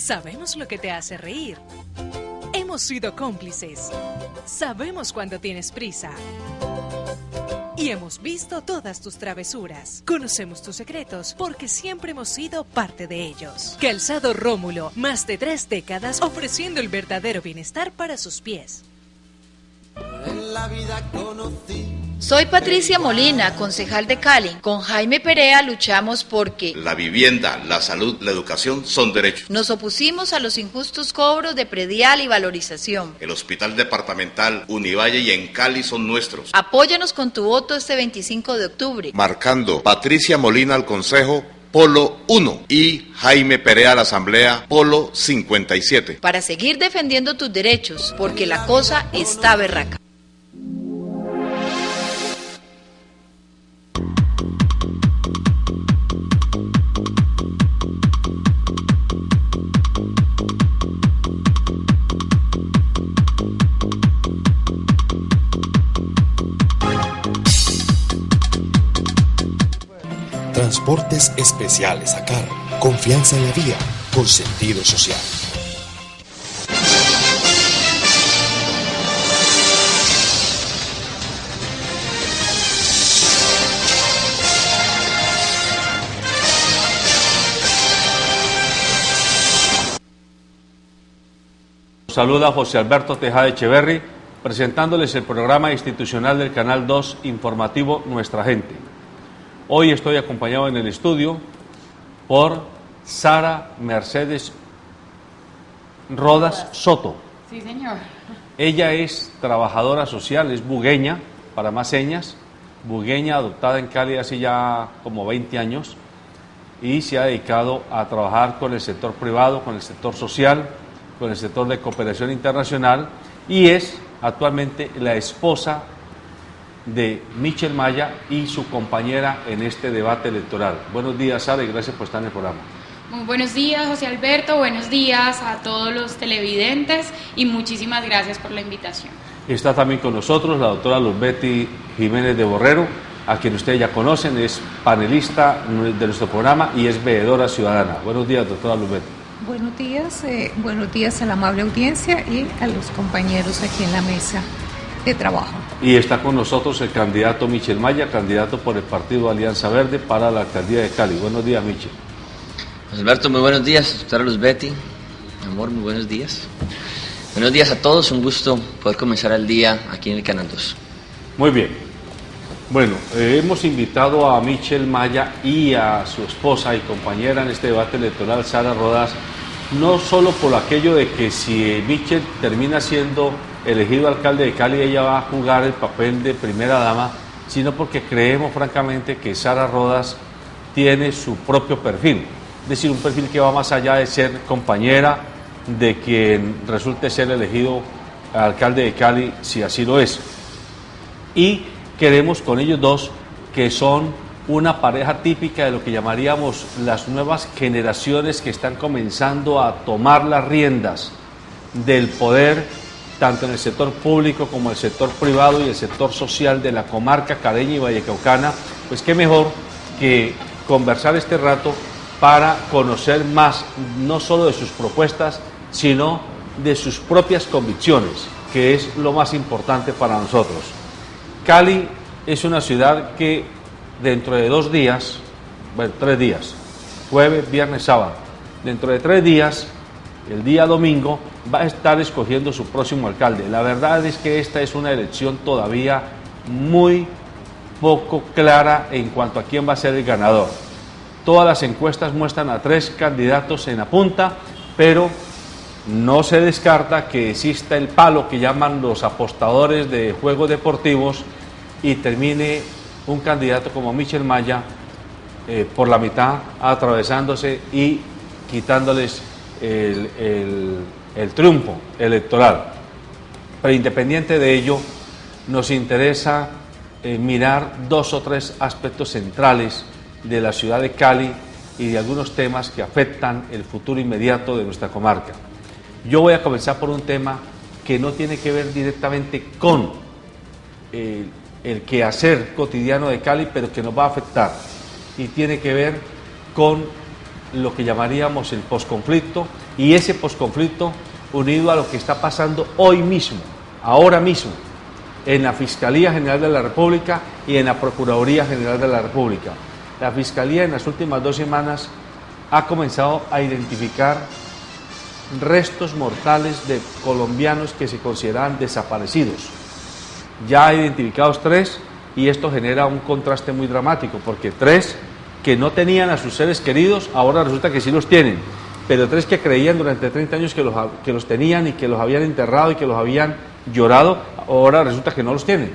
Sabemos lo que te hace reír. Hemos sido cómplices. Sabemos cuando tienes prisa. Y hemos visto todas tus travesuras. Conocemos tus secretos porque siempre hemos sido parte de ellos. Calzado Rómulo, más de 3 décadas ofreciendo el verdadero bienestar para sus pies. En la vida conocí. Soy Patricia Molina, concejal de Cali. Con Jaime Perea luchamos porque la vivienda, la salud, la educación son derechos. Nos opusimos a los injustos cobros de predial y valorización. El hospital departamental, Univalle y en Cali son nuestros. Apóyanos con tu voto este 25 de octubre. Marcando Patricia Molina al Consejo, Polo 1 y Jaime Perea a la Asamblea, Polo 57. Para seguir defendiendo tus derechos, porque la cosa está berraca. Transportes especiales a cargo. Confianza en la vía, con sentido social. Saluda José Alberto Tejada Echeverri, presentándoles el programa institucional del Canal 2 informativo Nuestra Gente. Hoy estoy acompañado en el estudio por Sara Mercedes Rodas Soto. Sí, señor. Ella es trabajadora social, es bugueña, para más señas, bugueña adoptada en Cali hace ya como 20 años y se ha dedicado a trabajar con el sector privado, con el sector social, con el sector de cooperación internacional y es actualmente la esposa de Michel Maya y su compañera en este debate electoral. Buenos días, Sara, y gracias por estar en el programa. Muy buenos días, José Alberto, buenos días a todos los televidentes y muchísimas gracias por la invitación. Está también con nosotros la doctora Luzbeti Jiménez de Borrero, a quien ustedes ya conocen, es panelista de nuestro programa y es veedora ciudadana. Buenos días, doctora Luzbeti. Buenos días a la amable audiencia y a los compañeros aquí en la mesa de trabajo. Y está con nosotros el candidato Michel Maya, candidato por el partido Alianza Verde para la alcaldía de Cali. Buenos días, Michel. José Alberto, muy buenos días. Doctora Luzbeti, mi amor, muy buenos días. Buenos días a todos, un gusto poder comenzar el día aquí en el Canal 2. Muy bien. Bueno, hemos invitado a Michel Maya y a su esposa y compañera en este debate electoral, Sara Rodas, no solo por aquello de que si Michel termina siendo elegido alcalde de Cali, ella va a jugar el papel de primera dama, sino porque creemos francamente que Sara Rodas tiene su propio perfil, es decir, un perfil que va más allá de ser compañera de quien resulte ser elegido alcalde de Cali, si así lo es. Y queremos con ellos dos que son una pareja típica de lo que llamaríamos las nuevas generaciones que están comenzando a tomar las riendas del poder tanto en el sector público como el sector privado y el sector social de la comarca caleña y vallecaucana. Pues qué mejor que conversar este rato para conocer más no solo de sus propuestas sino de sus propias convicciones, que es lo más importante para nosotros. Cali es una ciudad que dentro de 2 días, bueno, 3 días, jueves, viernes, sábado, dentro de 3 días, el día domingo, va a estar escogiendo su próximo alcalde. La verdad es que esta es una elección todavía muy poco clara en cuanto a quién va a ser el ganador. Todas las encuestas muestran a 3 candidatos en la punta, pero no se descarta que exista el palo que llaman los apostadores de juegos deportivos y termine un candidato como Michel Maya por la mitad atravesándose y quitándoles el triunfo electoral. Pero independiente de ello, nos interesa mirar 2 o 3 aspectos centrales de la ciudad de Cali y de algunos temas que afectan el futuro inmediato de nuestra comarca. Yo voy a comenzar por un tema que no tiene que ver directamente con el quehacer cotidiano de Cali, pero que nos va a afectar y tiene que ver con lo que llamaríamos el posconflicto, y ese posconflicto unido a lo que está pasando hoy mismo, ahora mismo, en la Fiscalía General de la República y en la Procuraduría General de la República. La Fiscalía en las últimas 2 semanas ha comenzado a identificar restos mortales de colombianos que se consideran desaparecidos. Ya ha identificados 3 y esto genera un contraste muy dramático, porque 3 que no tenían a sus seres queridos, ahora resulta que sí los tienen, pero 3 que creían durante 30 años que los tenían y que los habían enterrado y que los habían llorado, ahora resulta que no los tienen.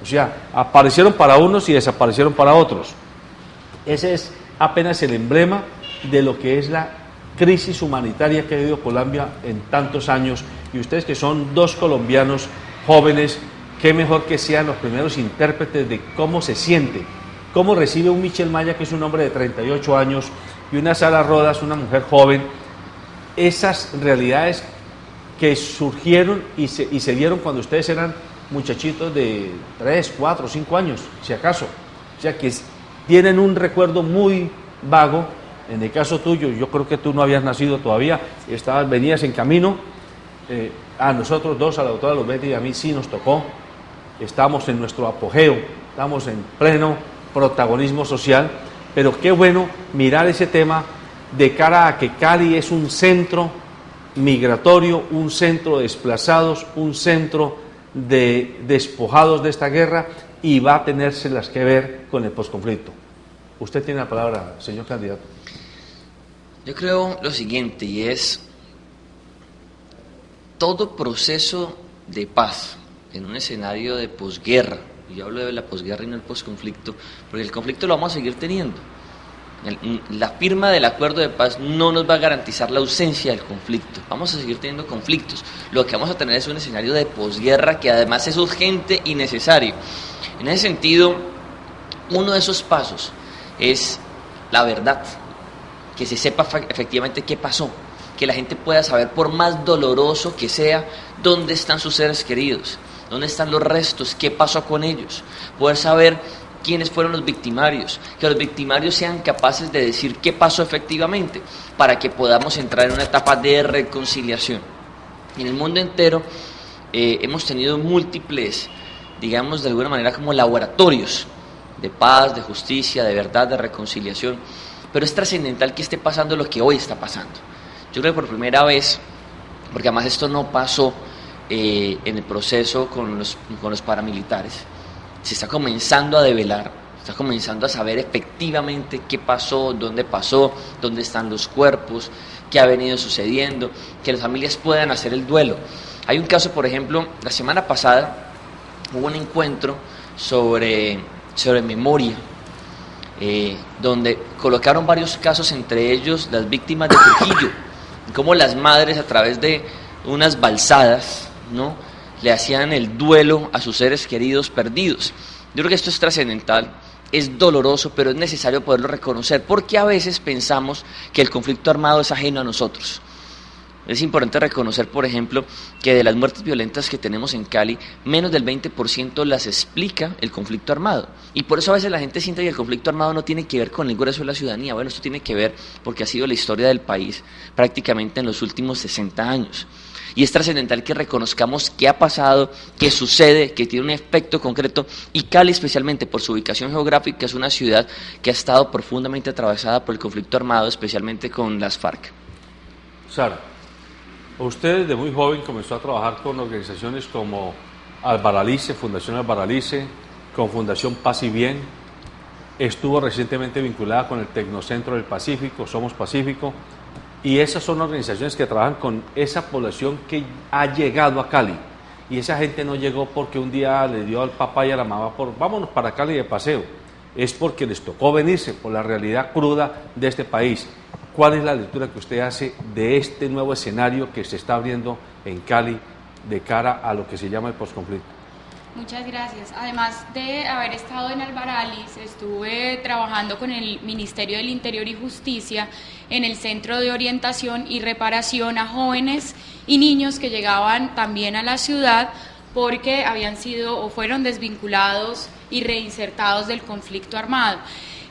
O sea, aparecieron para unos y desaparecieron para otros. Ese es apenas el emblema de lo que es la crisis humanitaria que ha vivido Colombia en tantos años, y ustedes que son 2 colombianos jóvenes, qué mejor que sean los primeros intérpretes de cómo se siente, cómo recibe un Michel Maya, que es un hombre de 38 años, y una Sara Rodas, una mujer joven, esas realidades que surgieron y se dieron cuando ustedes eran muchachitos de 3, 4, 5 años, si acaso. O sea, que tienen un recuerdo muy vago. En el caso tuyo, yo creo que tú no habías nacido todavía, venías en camino. A nosotros 2, a la doctora Luzbeti y a mí sí nos tocó. Estamos en nuestro apogeo, estamos en pleno protagonismo social, pero qué bueno mirar ese tema de cara a que Cali es un centro migratorio, un centro de desplazados, un centro de despojados de esta guerra, y va a tenérselas que ver con el posconflicto. Usted tiene la palabra, señor candidato. Yo creo lo siguiente, y es todo proceso de paz en un escenario de posguerra, y yo hablo de la posguerra y no el posconflicto, porque el conflicto lo vamos a seguir teniendo. La firma del acuerdo de paz no nos va a garantizar la ausencia del conflicto, vamos a seguir teniendo conflictos. Lo que vamos a tener es un escenario de posguerra que además es urgente y necesario. En ese sentido, uno de esos pasos es la verdad, que se sepa efectivamente qué pasó, que la gente pueda saber, por más doloroso que sea, dónde están sus seres queridos, dónde están los restos, qué pasó con ellos, poder saber quiénes fueron los victimarios, que los victimarios sean capaces de decir qué pasó efectivamente, para que podamos entrar en una etapa de reconciliación. En el mundo entero hemos tenido múltiples, digamos de alguna manera, como laboratorios de paz, de justicia, de verdad, de reconciliación, pero es trascendental que esté pasando lo que hoy está pasando. Yo creo que por primera vez, porque además esto no pasó en el proceso con los paramilitares, se está comenzando a develar, está comenzando a saber efectivamente qué pasó, dónde están los cuerpos, qué ha venido sucediendo, que las familias puedan hacer el duelo. Hay un caso, por ejemplo, la semana pasada hubo un encuentro sobre memoria, donde colocaron varios casos, entre ellos las víctimas de Trujillo, cómo las madres, a través de unas balsadas, ¿no?, le hacían el duelo a sus seres queridos perdidos. Yo creo que esto es trascendental, es doloroso, pero es necesario poderlo reconocer, porque a veces pensamos que el conflicto armado es ajeno a nosotros. Es importante reconocer, por ejemplo, que de las muertes violentas que tenemos en Cali, menos del 20% las explica el conflicto armado. Y por eso a veces la gente siente que el conflicto armado no tiene que ver con el grueso de la ciudadanía. Bueno, esto tiene que ver porque ha sido la historia del país prácticamente en los últimos 60 años. Y es trascendental que reconozcamos qué ha pasado, qué sucede, que tiene un efecto concreto, y Cali, especialmente por su ubicación geográfica, es una ciudad que ha estado profundamente atravesada por el conflicto armado, especialmente con las FARC. Sara, usted desde muy joven comenzó a trabajar con organizaciones como Albaralice, Fundación Albaralice, con Fundación Paz y Bien, estuvo recientemente vinculada con el Tecnocentro del Pacífico, Somos Pacífico, y esas son organizaciones que trabajan con esa población que ha llegado a Cali, y esa gente no llegó porque un día le dio al papá y a la mamá por vámonos para Cali de paseo, es porque les tocó venirse por la realidad cruda de este país. ¿Cuál es la lectura que usted hace de este nuevo escenario que se está abriendo en Cali de cara a lo que se llama el posconflicto? Muchas gracias. Además de haber estado en Albaralice, estuve trabajando con el Ministerio del Interior y Justicia en el Centro de Orientación y Reparación a jóvenes y niños que llegaban también a la ciudad porque habían sido o fueron desvinculados y reinsertados del conflicto armado.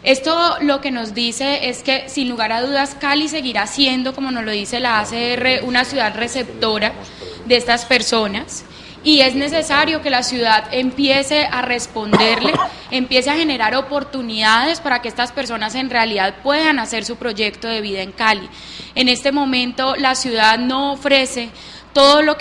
Esto lo que nos dice es que, sin lugar a dudas, Cali seguirá siendo, como nos lo dice la ACR, una ciudad receptora de estas personas, y es necesario que la ciudad empiece a responderle, empiece a generar oportunidades para que estas personas en realidad puedan hacer su proyecto de vida en Cali. En este momento la ciudad no ofrece todo lo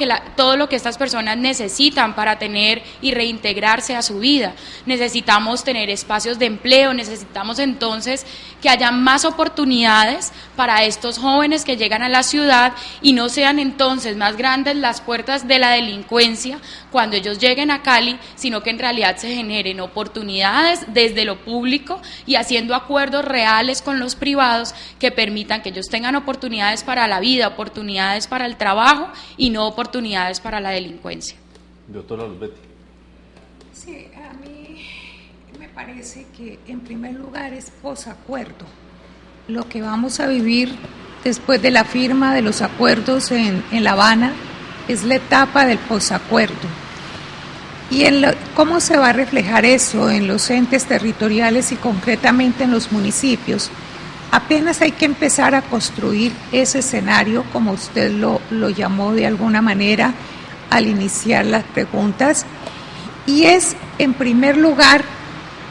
que estas personas necesitan para tener y reintegrarse a su vida. Necesitamos tener espacios de empleo, necesitamos entonces que haya más oportunidades para estos jóvenes que llegan a la ciudad y no sean entonces más grandes las puertas de la delincuencia cuando ellos lleguen a Cali, sino que en realidad se generen oportunidades desde lo público y haciendo acuerdos reales con los privados que permitan que ellos tengan oportunidades para la vida, oportunidades para el trabajo y no oportunidades para la delincuencia. Doctora Luzbetti. Sí, a mí me parece que en primer lugar es posacuerdo. Lo que vamos a vivir después de la firma de los acuerdos en La Habana es la etapa del posacuerdo. ¿Y cómo se va a reflejar eso en los entes territoriales y concretamente en los municipios? Apenas hay que empezar a construir ese escenario, como usted lo llamó de alguna manera al iniciar las preguntas, y es, en primer lugar,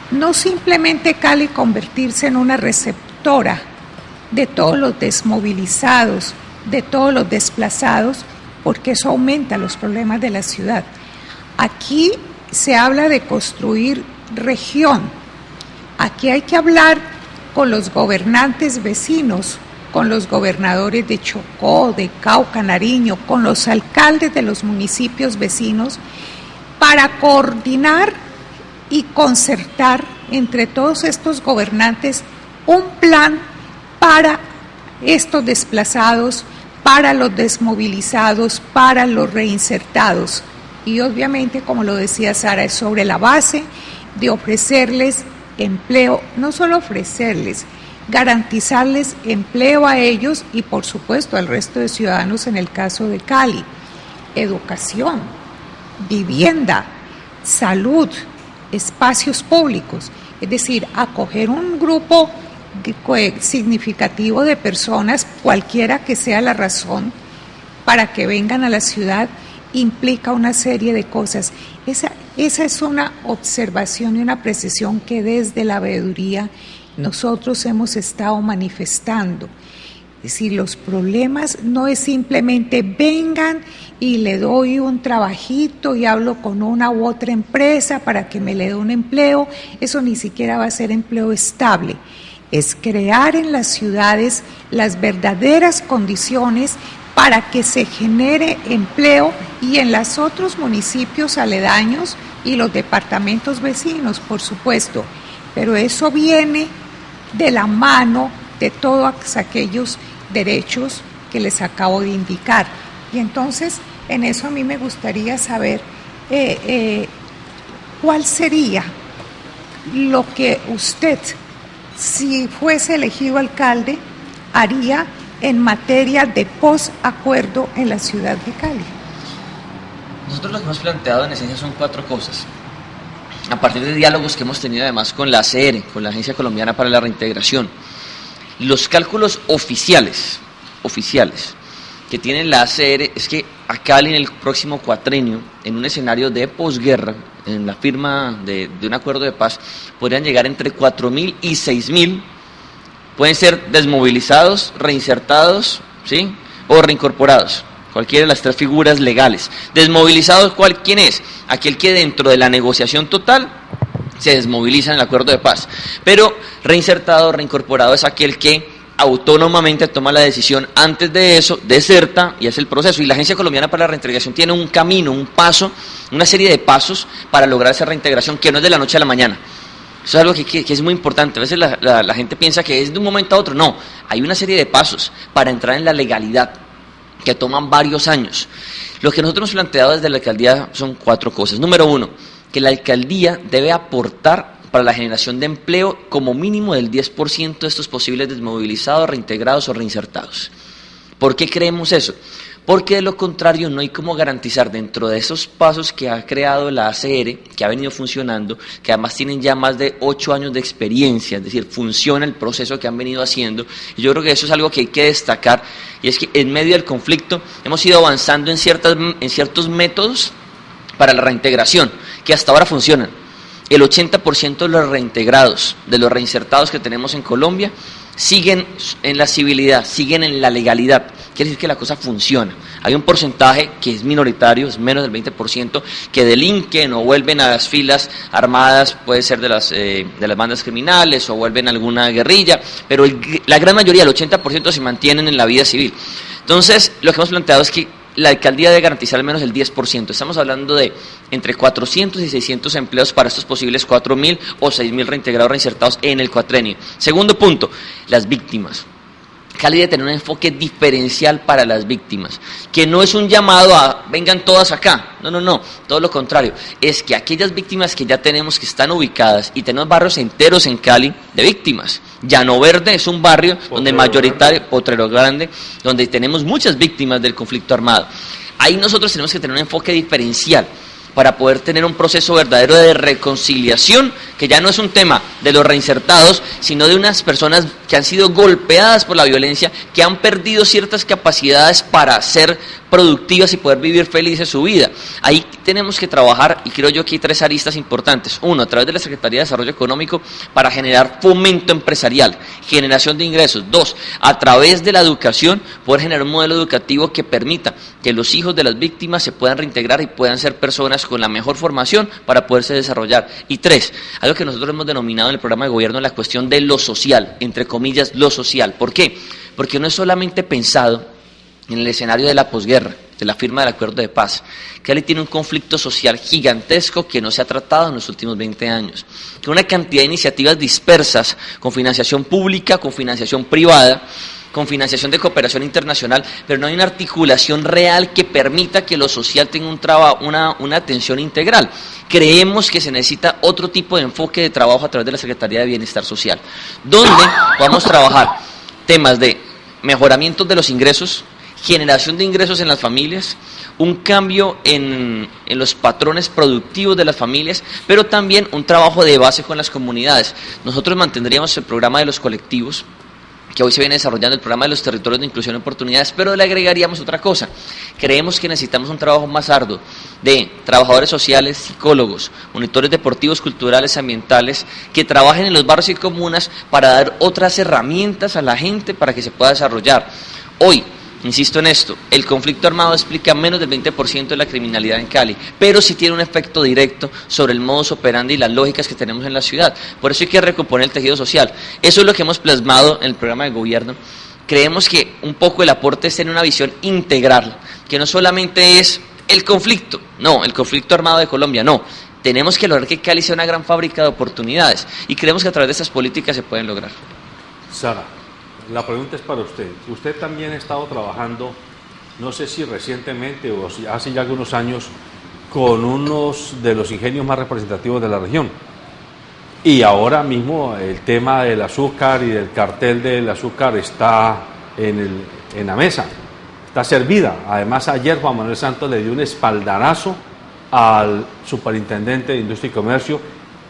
no simplemente Cali convertirse en una receptora de todos los desmovilizados, de todos los desplazados, porque eso aumenta los problemas de la ciudad. Aquí se habla de construir región. Aquí hay que hablar con los gobernantes vecinos, con los gobernadores de Chocó, de Cauca, Nariño, con los alcaldes de los municipios vecinos, para coordinar y concertar entre todos estos gobernantes un plan para estos desplazados, para los desmovilizados, para los reinsertados. Y obviamente, como lo decía Sara, es sobre la base de ofrecerles empleo, no solo ofrecerles, garantizarles empleo a ellos y por supuesto al resto de ciudadanos en el caso de Cali, educación, vivienda, salud, espacios públicos, es decir, acoger un grupo significativo de personas, cualquiera que sea la razón, para que vengan a la ciudad, implica una serie de cosas. Esa es una observación y una precisión que desde la veeduría nosotros hemos estado manifestando. Es decir, los problemas no es simplemente vengan y le doy un trabajito y hablo con una u otra empresa para que me le dé un empleo, eso ni siquiera va a ser empleo estable. Es crear en las ciudades las verdaderas condiciones para que se genere empleo y en los otros municipios aledaños y los departamentos vecinos, por supuesto. Pero eso viene de la mano de todos aquellos derechos que les acabo de indicar. Y entonces, en eso a mí me gustaría saber cuál sería lo que usted, si fuese elegido alcalde, haría en materia de posacuerdo en la ciudad de Cali. Nosotros lo que hemos planteado en esencia son 4 cosas. A partir de diálogos que hemos tenido además con la ACR, con la Agencia Colombiana para la Reintegración, los cálculos oficiales que tiene la ACR es que a Cali en el próximo cuatrenio, en un escenario de posguerra, en la firma de un acuerdo de paz, podrían llegar entre 4.000 y 6.000, pueden ser desmovilizados, reinsertados, ¿sí?, o reincorporados, cualquiera de las 3 figuras legales. Desmovilizados, ¿quién es? Aquel que dentro de la negociación total se desmoviliza en el acuerdo de paz, pero reinsertado, reincorporado es aquel que autónomamente toma la decisión antes de eso, deserta y hace el proceso. Y la Agencia Colombiana para la Reintegración tiene un camino, un paso, una serie de pasos para lograr esa reintegración que no es de la noche a la mañana. Eso es algo que es muy importante. A veces la gente piensa que es de un momento a otro. No, hay una serie de pasos para entrar en la legalidad que toman varios años. Lo que nosotros hemos planteado desde la alcaldía son 4 cosas. Número 1, que la alcaldía debe aportar para la generación de empleo como mínimo del 10% de estos posibles desmovilizados, reintegrados o reinsertados. ¿Por qué creemos eso? porque de lo contrario no hay cómo garantizar dentro de esos pasos que ha creado la ACR, que ha venido funcionando, que además tienen ya más de 8 años de experiencia, es decir, funciona el proceso que han venido haciendo, y yo creo que eso es algo que hay que destacar, y es que en medio del conflicto hemos ido avanzando en ciertos métodos para la reintegración, que hasta ahora funcionan. El 80% de los reintegrados, de los reinsertados que tenemos en Colombia, siguen en la civilidad, siguen en la legalidad. Quiere decir que la cosa funciona. Hay un porcentaje que es minoritario, es menos del 20%, que delinquen o vuelven a las filas armadas, puede ser de las bandas criminales o vuelven a alguna guerrilla, pero la gran mayoría, el 80%, se mantienen en la vida civil. Entonces, lo que hemos planteado es que la alcaldía debe garantizar al menos el 10%. Estamos hablando de entre 400 y 600 empleos para estos posibles 4.000 o 6.000 reintegrados reinsertados en el cuatrenio. Segundo punto, las víctimas. Cali debe tener un enfoque diferencial para las víctimas, que no es un llamado a vengan todas acá, no, todo lo contrario, es que aquellas víctimas que ya tenemos, que están ubicadas, y tenemos barrios enteros en Cali de víctimas. Llano Verde es un barrio donde mayoritario, Potrero Grande, donde tenemos muchas víctimas del conflicto armado. Ahí nosotros tenemos que tener un enfoque diferencial para poder tener un proceso verdadero de reconciliación, que ya no es un tema de los reinsertados, sino de unas personas que han sido golpeadas por la violencia, que han perdido ciertas capacidades para ser productivas y poder vivir felices su vida. Ahí tenemos que trabajar, y creo yo que hay 3 aristas importantes. 1, a través de la Secretaría de Desarrollo Económico, para generar fomento empresarial, generación de ingresos. 2, a través de la educación, poder generar un modelo educativo que permita que los hijos de las víctimas se puedan reintegrar y puedan ser personas con la mejor formación para poderse desarrollar. Y 3, algo que nosotros hemos denominado en el programa de gobierno la cuestión de lo social, entre comillas, lo social. ¿Por qué? Porque no es solamente pensado en el escenario de la posguerra, de la firma del acuerdo de paz. Cali tiene un conflicto social gigantesco que no se ha tratado en los últimos 20 años, que una cantidad de iniciativas dispersas, con financiación pública, con financiación privada, con financiación de cooperación internacional, pero no hay una articulación real que permita que lo social tenga una atención integral. Creemos que se necesita otro tipo de enfoque de trabajo a través de la Secretaría de Bienestar Social, donde podamos trabajar temas de mejoramiento de los ingresos, generación de ingresos en las familias, un cambio en los patrones productivos de las familias, pero también un trabajo de base con las comunidades. Nosotros mantendríamos el programa de los colectivos, que hoy se viene desarrollando, el programa de los territorios de inclusión y oportunidades, pero le agregaríamos otra cosa. Creemos que necesitamos un trabajo más arduo de trabajadores sociales, psicólogos, monitores deportivos, culturales, ambientales, que trabajen en los barrios y comunas para dar otras herramientas a la gente para que se pueda desarrollar. Hoy, insisto en esto, el conflicto armado explica menos del 20% de la criminalidad en Cali, pero sí tiene un efecto directo sobre el modus operandi y las lógicas que tenemos en la ciudad. Por eso hay que recomponer el tejido social. Eso es lo que hemos plasmado en el programa de gobierno. Creemos que un poco el aporte es tener una visión integral, que no solamente es el conflicto, no, el conflicto armado de Colombia, no. Tenemos que lograr que Cali sea una gran fábrica de oportunidades, y creemos que a través de estas políticas se pueden lograr. Sara, la pregunta es para usted. Usted también ha estado trabajando, no sé si recientemente o si hace ya algunos años, con unos de los ingenios más representativos de la región. Y ahora mismo el tema del azúcar y del cartel del azúcar está en la mesa, está servida. Además, ayer Juan Manuel Santos le dio un espaldarazo al superintendente de Industria y Comercio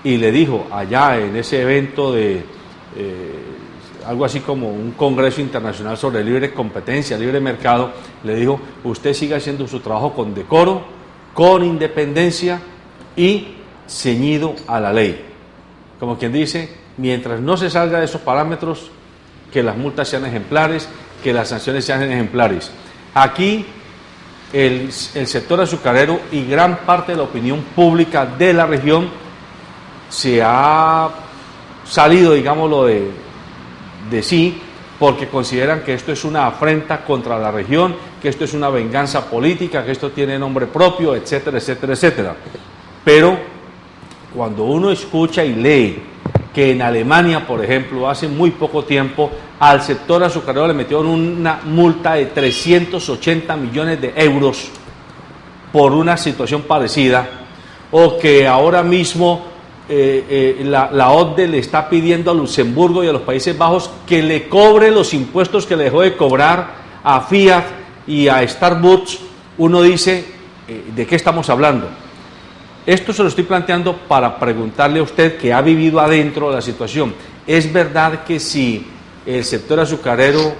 y le dijo allá en ese evento de algo así como un congreso internacional sobre libre competencia, libre mercado, le dijo: usted sigue haciendo su trabajo con decoro, con independencia y ceñido a la ley. Como quien dice, mientras no se salga de esos parámetros, que las multas sean ejemplares, que las sanciones sean ejemplares. Aquí el sector azucarero y gran parte de la opinión pública de la región se ha salido, digámoslo, de sí, porque consideran que esto es una afrenta contra la región, que esto es una venganza política, que esto tiene nombre propio, etcétera, etcétera, etcétera. Pero cuando uno escucha y lee que en Alemania, por ejemplo, hace muy poco tiempo, al sector azucarero le metieron una multa de 380 millones de euros por una situación parecida, o que ahora mismo la OCDE le está pidiendo a Luxemburgo y a los Países Bajos que le cobre los impuestos que le dejó de cobrar a Fiat y a Starbucks, uno dice, ¿de qué estamos hablando? Esto se lo estoy planteando para preguntarle a usted, que ha vivido adentro de la situación. ¿Es verdad que si el sector azucarero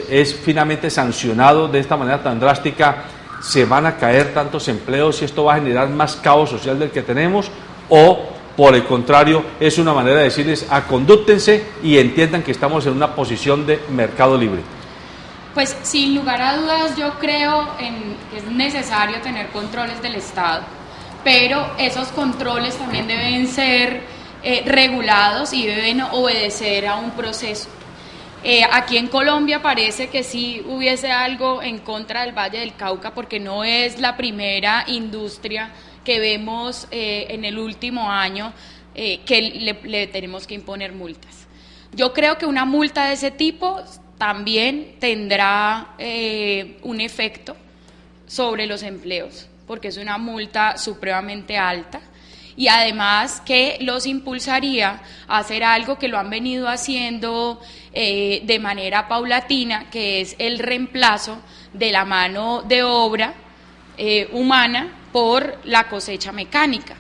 es finalmente sancionado de esta manera tan drástica, se van a caer tantos empleos y esto va a generar más caos social del que tenemos? ¿O, por el contrario, es una manera de decirles, acondúctense y entiendan que estamos en una posición de mercado libre? Pues sin lugar a dudas yo creo que es necesario tener controles del Estado, pero esos controles también deben ser regulados y deben obedecer a un proceso. Aquí en Colombia parece que sí hubiese algo en contra del Valle del Cauca, porque no es la primera industria que vemos en el último año que le tenemos que imponer multas. Yo creo que una multa de ese tipo también tendrá un efecto sobre los empleos, porque es una multa supremamente alta. Y además que los impulsaría a hacer algo que lo han venido haciendo de manera paulatina, que es el reemplazo de la mano de obra humana por la cosecha mecánica.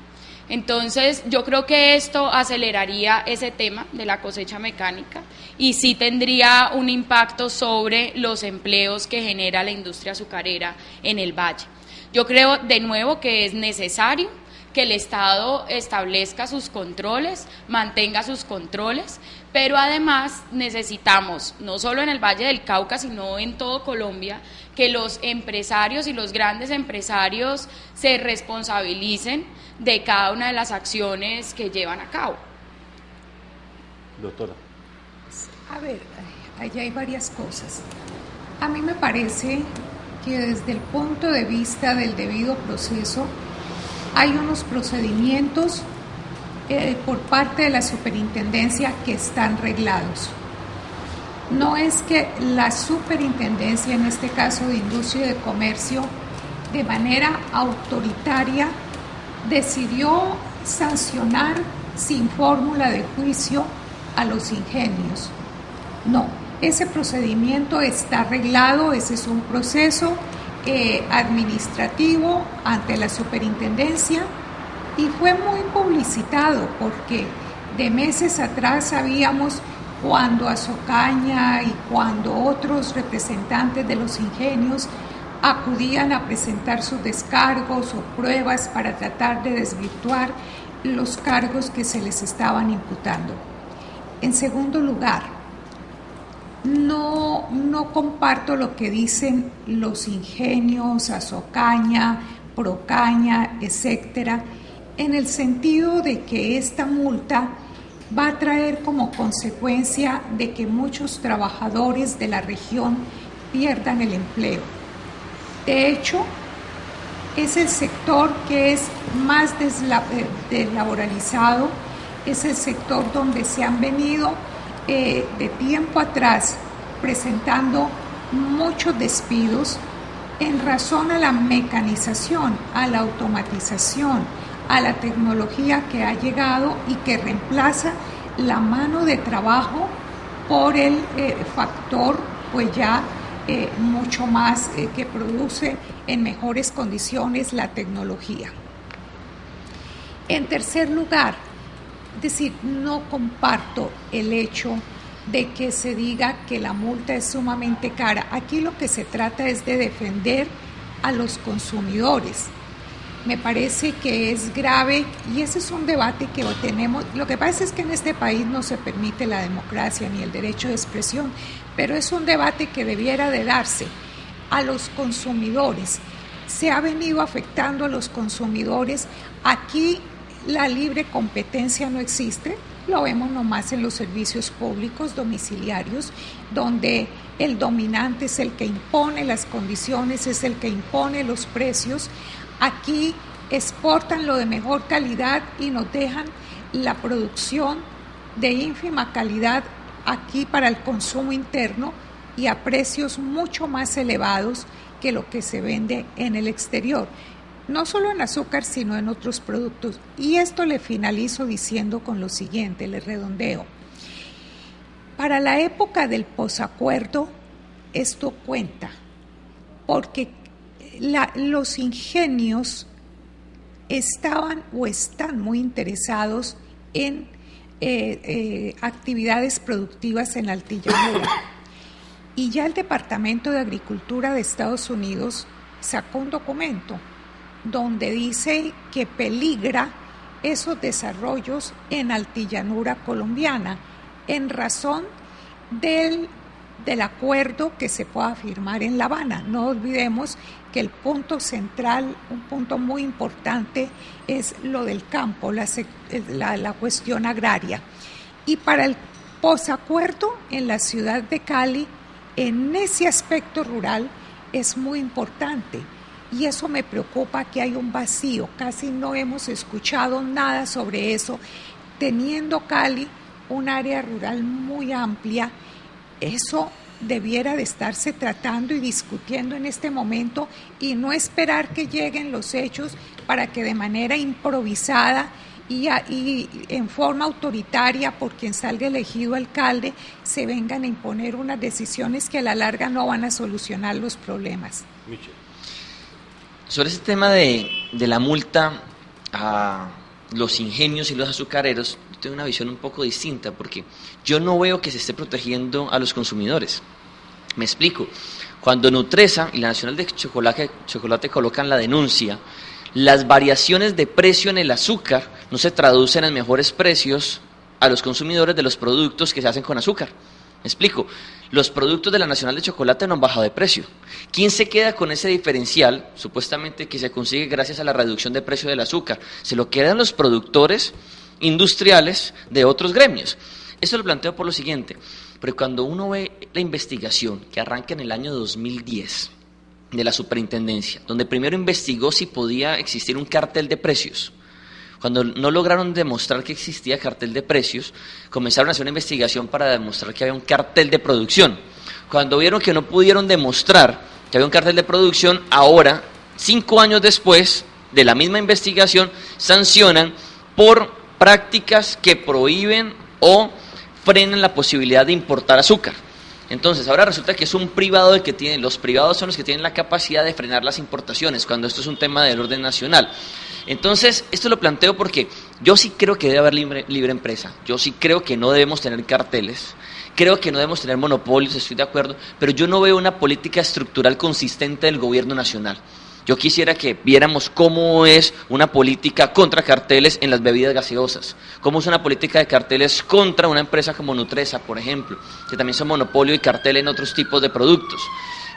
Entonces yo creo que esto aceleraría ese tema de la cosecha mecánica y sí tendría un impacto sobre los empleos que genera la industria azucarera en el valle. Yo creo de nuevo que es necesario que el Estado establezca sus controles, mantenga sus controles, pero además necesitamos, no solo en el Valle del Cauca, sino en todo Colombia, que los empresarios y los grandes empresarios se responsabilicen de cada una de las acciones que llevan a cabo. Doctora. A ver, allá hay varias cosas. A mí me parece que desde el punto de vista del debido proceso, hay unos procedimientos por parte de la superintendencia que están reglados. No es que la superintendencia, en este caso de Industria y de Comercio, de manera autoritaria decidió sancionar sin fórmula de juicio a los ingenios. No, ese procedimiento está arreglado, ese es un proceso administrativo ante la superintendencia y fue muy publicitado porque de meses atrás sabíamos cuando Azocaña y cuando otros representantes de los ingenios acudían a presentar sus descargos o pruebas para tratar de desvirtuar los cargos que se les estaban imputando. En segundo lugar, no comparto lo que dicen los ingenios, Azocaña, Procaña, etcétera, en el sentido de que esta multa va a traer como consecuencia de que muchos trabajadores de la región pierdan el empleo. De hecho, es el sector que es más deslaboralizado, es el sector donde se han venido de tiempo atrás presentando muchos despidos en razón a la mecanización, a la automatización, a la tecnología que ha llegado y que reemplaza la mano de trabajo por el factor pues ya mucho más que produce en mejores condiciones la tecnología. En tercer lugar, es decir, no comparto el hecho de que se diga que la multa es sumamente cara. Aquí lo que se trata es de defender a los consumidores. Me parece que es grave y ese es un debate que tenemos. Lo que pasa es que en este país no se permite la democracia ni el derecho de expresión, pero es un debate que debiera de darse a los consumidores. Se ha venido afectando a los consumidores. Aquí la libre competencia no existe, lo vemos nomás en los servicios públicos domiciliarios, donde el dominante es el que impone las condiciones, es el que impone los precios. Aquí exportan lo de mejor calidad y nos dejan la producción de ínfima calidad aquí para el consumo interno y a precios mucho más elevados que lo que se vende en el exterior. No solo en azúcar, sino en otros productos. Y esto le finalizo diciendo con lo siguiente, le redondeo. Para la época del posacuerdo, esto cuenta. porque los ingenios estaban o están muy interesados en actividades productivas en Altillanura. Y ya el Departamento de Agricultura de Estados Unidos sacó un documento donde dice que peligra esos desarrollos en Altillanura colombiana en razón del acuerdo que se pueda firmar en La Habana. No olvidemos que el punto central, un punto muy importante, es lo del campo, la cuestión agraria. Y para el posacuerdo en la ciudad de Cali, en ese aspecto rural, es muy importante. Y eso me preocupa, que hay un vacío, casi no hemos escuchado nada sobre eso, teniendo Cali un área rural muy amplia. Eso debiera de estarse tratando y discutiendo en este momento y no esperar que lleguen los hechos para que de manera improvisada y en forma autoritaria por quien salga elegido alcalde se vengan a imponer unas decisiones que a la larga no van a solucionar los problemas. Michel. Sobre ese tema de la multa a los ingenios y los azucareros, yo tengo una visión un poco distinta, porque yo no veo que se esté protegiendo a los consumidores. Me explico. Cuando Nutresa y la Nacional de Chocolate colocan la denuncia, las variaciones de precio en el azúcar no se traducen en mejores precios a los consumidores de los productos que se hacen con azúcar. Me explico. Los productos de la Nacional de Chocolate no han bajado de precio. ¿Quién se queda con ese diferencial, supuestamente que se consigue gracias a la reducción de precio del azúcar? Se lo quedan los productores industriales de otros gremios. Esto lo planteo por lo siguiente, porque cuando uno ve la investigación que arranca en el año 2010 de la superintendencia, donde primero investigó si podía existir un cartel de precios. Cuando no lograron demostrar que existía cartel de precios, comenzaron a hacer una investigación para demostrar que había un cartel de producción. Cuando vieron que no pudieron demostrar que había un cartel de producción, ahora, 5 años después de la misma investigación, sancionan por prácticas que prohíben o frenan la posibilidad de importar azúcar. Entonces, ahora resulta que es un privado el que tiene, los privados son los que tienen la capacidad de frenar las importaciones, cuando esto es un tema del orden nacional. Entonces, esto lo planteo porque yo sí creo que debe haber libre empresa, yo sí creo que no debemos tener carteles, creo que no debemos tener monopolios, estoy de acuerdo, pero yo no veo una política estructural consistente del gobierno nacional. Yo quisiera que viéramos cómo es una política contra carteles en las bebidas gaseosas, cómo es una política de carteles contra una empresa como Nutresa, por ejemplo, que también son monopolio y cartel en otros tipos de productos.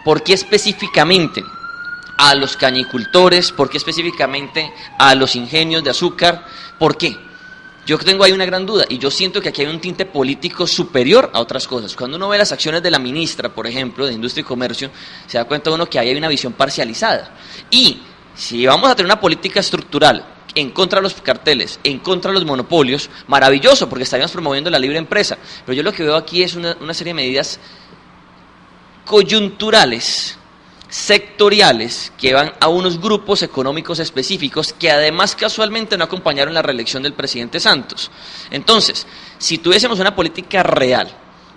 ¿Por qué específicamente a los cañicultores? ¿Por qué específicamente a los ingenios de azúcar? ¿Por qué? Yo tengo ahí una gran duda y yo siento que aquí hay un tinte político superior a otras cosas. Cuando uno ve las acciones de la ministra, por ejemplo, de Industria y Comercio, se da cuenta uno que ahí hay una visión parcializada. Y si vamos a tener una política estructural en contra de los carteles, en contra de los monopolios, maravilloso, porque estaríamos promoviendo la libre empresa. Pero yo lo que veo aquí es una serie de medidas coyunturales, sectoriales, que van a unos grupos económicos específicos que además casualmente no acompañaron la reelección del presidente Santos. Entonces, si tuviésemos una política real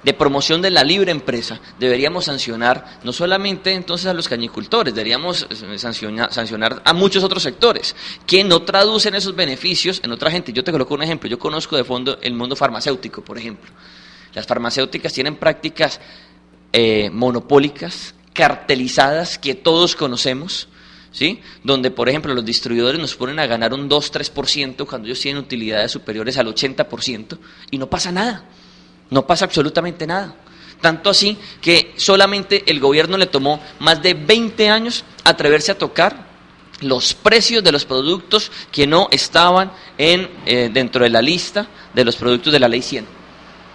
de promoción de la libre empresa, deberíamos sancionar no solamente entonces a los cañicultores, deberíamos sancionar a muchos otros sectores que no traducen esos beneficios en otra gente. Yo te coloco un ejemplo, yo conozco de fondo el mundo farmacéutico, por ejemplo. Las farmacéuticas tienen prácticas monopólicas, cartelizadas, que todos conocemos, ¿sí? Donde, por ejemplo, los distribuidores nos ponen a ganar un 2-3% cuando ellos tienen utilidades superiores al 80% y no pasa nada, no pasa absolutamente nada. Tanto así que solamente el gobierno le tomó más de 20 años atreverse a tocar los precios de los productos que no estaban dentro de la lista de los productos de la Ley 100.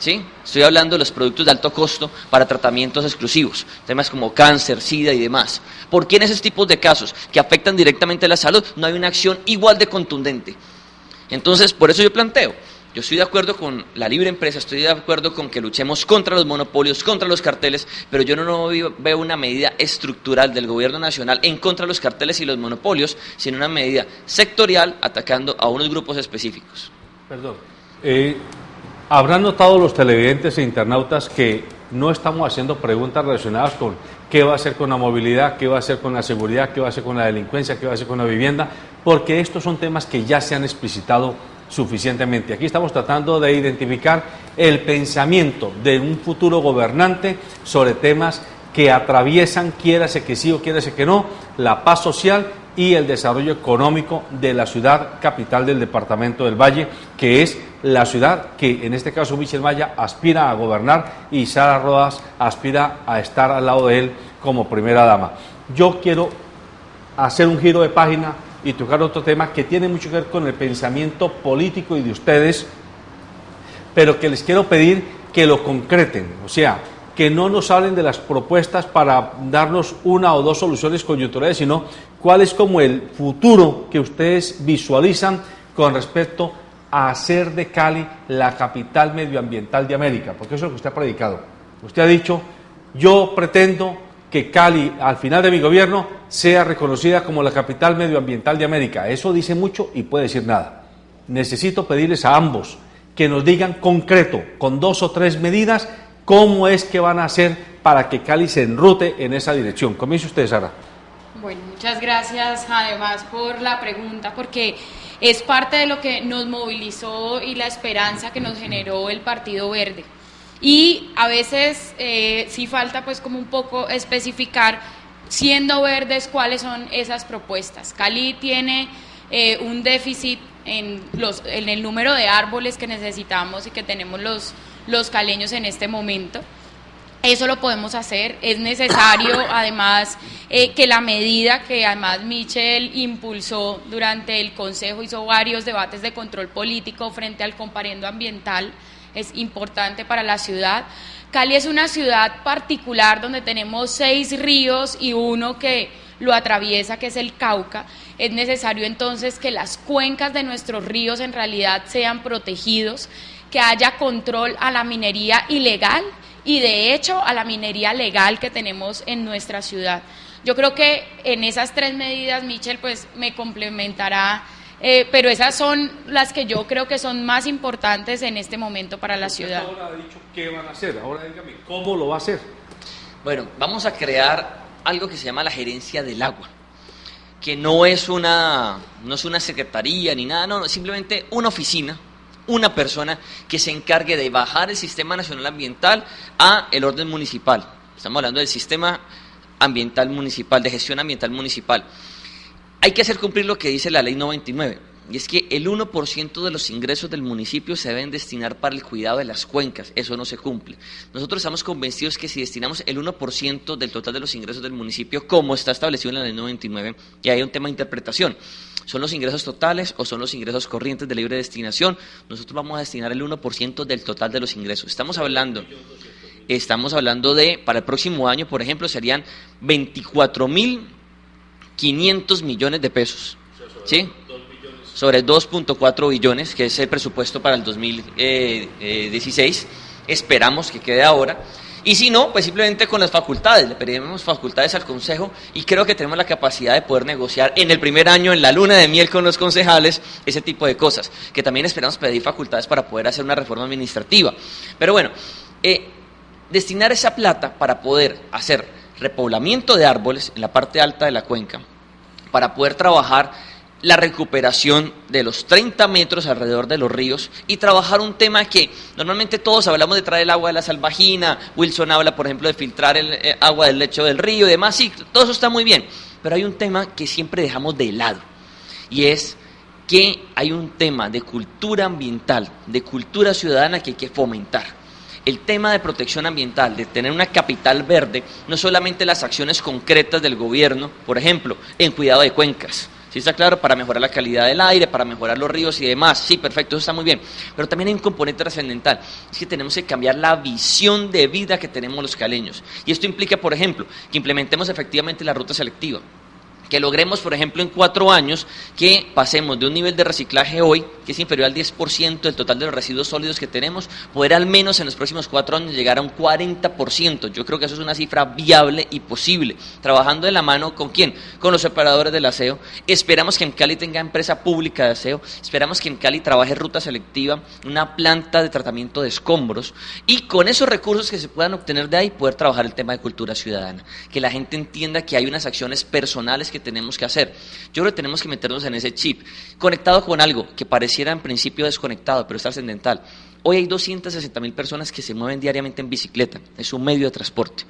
¿Sí? Estoy hablando de los productos de alto costo para tratamientos exclusivos, temas como cáncer, SIDA y demás. ¿Por qué en esos tipos de casos que afectan directamente a la salud no hay una acción igual de contundente? Entonces, por eso yo planteo, yo estoy de acuerdo con la libre empresa, estoy de acuerdo con que luchemos contra los monopolios, contra los carteles, pero yo no veo una medida estructural del gobierno nacional en contra de los carteles y los monopolios, sino una medida sectorial atacando a unos grupos específicos. Perdón. Habrán notado los televidentes e internautas que no estamos haciendo preguntas relacionadas con qué va a hacer con la movilidad, qué va a hacer con la seguridad, qué va a hacer con la delincuencia, qué va a hacer con la vivienda, porque estos son temas que ya se han explicitado suficientemente. Aquí estamos tratando de identificar el pensamiento de un futuro gobernante sobre temas que atraviesan, quiérase que sí o quiérase que no, la paz social y el desarrollo económico de la ciudad capital del departamento del Valle, que es la ciudad que en este caso Michel Maya aspira a gobernar y Sara Rodas aspira a estar al lado de él como primera dama. Yo quiero hacer un giro de página y tocar otro tema que tiene mucho que ver con el pensamiento político y de ustedes, pero que les quiero pedir que lo concreten, o sea, que no nos hablen de las propuestas para darnos una o dos soluciones coyunturales, sino cuál es como el futuro que ustedes visualizan con respecto a hacer de Cali la capital medioambiental de América, porque eso es lo que usted ha predicado. Usted ha dicho, yo pretendo que Cali, al final de mi gobierno, sea reconocida como la capital medioambiental de América. Eso dice mucho y puede decir nada. Necesito pedirles a ambos que nos digan concreto, con 2 o 3 medidas, cómo es que van a hacer para que Cali se enrute en esa dirección. Comience usted, Sara. Bueno, muchas gracias además por la pregunta, porque es parte de lo que nos movilizó y la esperanza que nos generó el Partido Verde. Y a veces sí falta pues como un poco especificar, siendo verdes, cuáles son esas propuestas. Cali tiene un déficit en el número de árboles que necesitamos y que tenemos los caleños en este momento. Eso lo podemos hacer, es necesario además que la medida que además Michel impulsó durante el Consejo, hizo varios debates de control político frente al comparendo ambiental, es importante para la ciudad. Cali es una ciudad particular donde tenemos 6 ríos y uno que lo atraviesa, que es el Cauca. Es necesario entonces que las cuencas de nuestros ríos en realidad sean protegidos, que haya control a la minería ilegal y de hecho a la minería legal que tenemos en nuestra ciudad. Yo creo que en esas 3 medidas Michel pues me complementará, pero esas son las que yo creo que son más importantes en este momento para la ciudad. Ahora ha dicho qué van a hacer, ahora dígame cómo lo va a hacer. Bueno, vamos a crear algo que se llama la gerencia del agua, que no es una secretaría ni nada, no, simplemente una oficina, una persona que se encargue de bajar el Sistema Nacional Ambiental a el orden municipal. Estamos hablando del Sistema Ambiental Municipal, de gestión ambiental municipal. Hay que hacer cumplir lo que dice la Ley 99, y es que el 1% de los ingresos del municipio se deben destinar para el cuidado de las cuencas. Eso no se cumple. Nosotros estamos convencidos que si destinamos el 1% del total de los ingresos del municipio, como está establecido en la Ley 99, y hay un tema de interpretación, ¿son los ingresos totales o son los ingresos corrientes de libre destinación? Nosotros vamos a destinar el 1% del total de los ingresos. Estamos hablando de, para el próximo año, por ejemplo, serían 24.500 millones de pesos, ¿sí? Sobre 2.4 billones, que es el presupuesto para el 2016. Esperamos que quede ahora. Y si no, pues simplemente con las facultades, le pediremos facultades al Consejo y creo que tenemos la capacidad de poder negociar en el primer año, en la luna de miel con los concejales, ese tipo de cosas, que también esperamos pedir facultades para poder hacer una reforma administrativa. Pero bueno, destinar esa plata para poder hacer repoblamiento de árboles en la parte alta de la cuenca, para poder trabajar la recuperación de los 30 metros alrededor de los ríos y trabajar un tema que normalmente todos hablamos de traer el agua de la Salvajina. Wilson habla, por ejemplo, de filtrar el agua del lecho del río y demás, sí, todo eso está muy bien, pero hay un tema que siempre dejamos de lado y es que hay un tema de cultura ambiental, de cultura ciudadana que hay que fomentar. El tema de protección ambiental, de tener una capital verde, no solamente las acciones concretas del gobierno, por ejemplo, en cuidado de cuencas. Sí, está claro, para mejorar la calidad del aire, para mejorar los ríos y demás. Sí, perfecto, eso está muy bien. Pero también hay un componente trascendental. Es que tenemos que cambiar la visión de vida que tenemos los caleños. Y esto implica, por ejemplo, que implementemos efectivamente la ruta selectiva. Que logremos, por ejemplo, en 4 años, que pasemos de un nivel de reciclaje hoy, que que es inferior al 10% del total de los residuos sólidos que tenemos, poder al menos en los próximos 4 años llegar a un 40%. Yo creo que eso es una cifra viable y posible. Trabajando de la mano, ¿con quién? Con los operadores del aseo. Esperamos que en Cali tenga empresa pública de aseo, esperamos que en Cali trabaje ruta selectiva, una planta de tratamiento de escombros, y con esos recursos que se puedan obtener de ahí, poder trabajar el tema de cultura ciudadana. Que la gente entienda que hay unas acciones personales que tenemos que hacer. Yo creo que tenemos que meternos en ese chip, conectado con algo que pareciera en principio desconectado, pero es trascendental. Hoy hay 260.000 personas que se mueven diariamente en bicicleta, es un medio de transporte.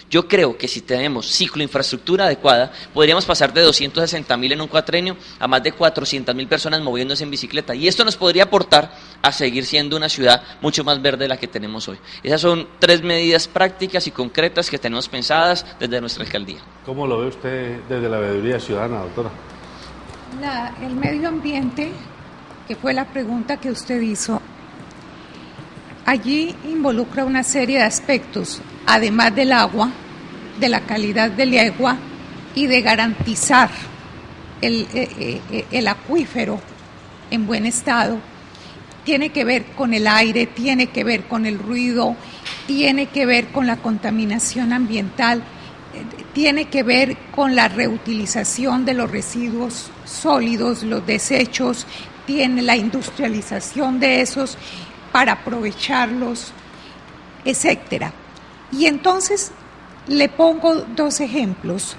Yo creo que si tenemos cicloinfraestructura adecuada, podríamos pasar de 260.000 en un cuatrenio a más de 400.000 personas moviéndose en bicicleta, y esto nos podría aportar a seguir siendo una ciudad mucho más verde de la que tenemos hoy. Esas son 3 medidas prácticas y concretas que tenemos pensadas desde nuestra alcaldía. ¿Cómo lo ve usted desde la veeduría ciudadana, doctora? El medio ambiente, que fue la pregunta que usted hizo, allí involucra una serie de aspectos, además del agua, de la calidad del agua y de garantizar el acuífero en buen estado. Tiene que ver con el aire, tiene que ver con el ruido, tiene que ver con la contaminación ambiental, tiene que ver con la reutilización de los residuos sólidos, los desechos, tiene la industrialización de esos para aprovecharlos, etcétera. Y entonces le pongo 2 ejemplos.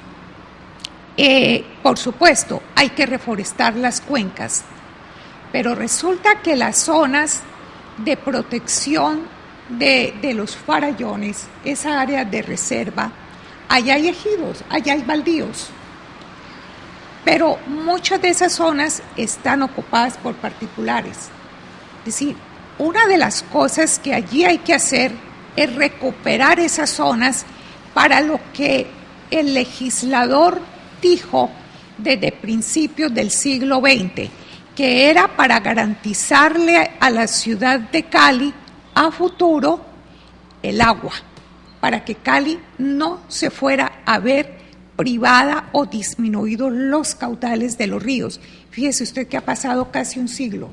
Por supuesto, hay que reforestar las cuencas, pero resulta que las zonas de protección de los farallones, esa área de reserva, allá hay ejidos, allá hay baldíos, pero muchas de esas zonas están ocupadas por particulares. Es decir, una de las cosas que allí hay que hacer es recuperar esas zonas para lo que el legislador dijo desde principios del siglo XX, que era para garantizarle a la ciudad de Cali a futuro el agua, para que Cali no se fuera a ver privada o disminuidos los caudales de los ríos. Fíjese usted que ha pasado casi un siglo.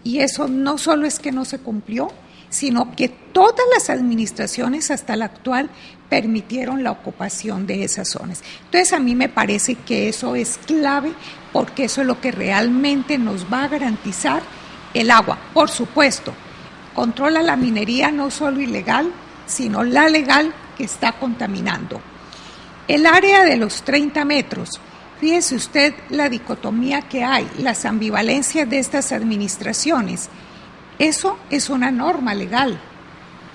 Y eso no solo es que no se cumplió, sino que todas las administraciones hasta la actual permitieron la ocupación de esas zonas. Entonces a mí me parece que eso es clave, porque eso es lo que realmente nos va a garantizar el agua. Por supuesto, controla la minería no solo ilegal, sino la legal que está contaminando. El área de los 30 metros. Fíjese usted la dicotomía que hay, las ambivalencias de estas administraciones. Eso es una norma legal,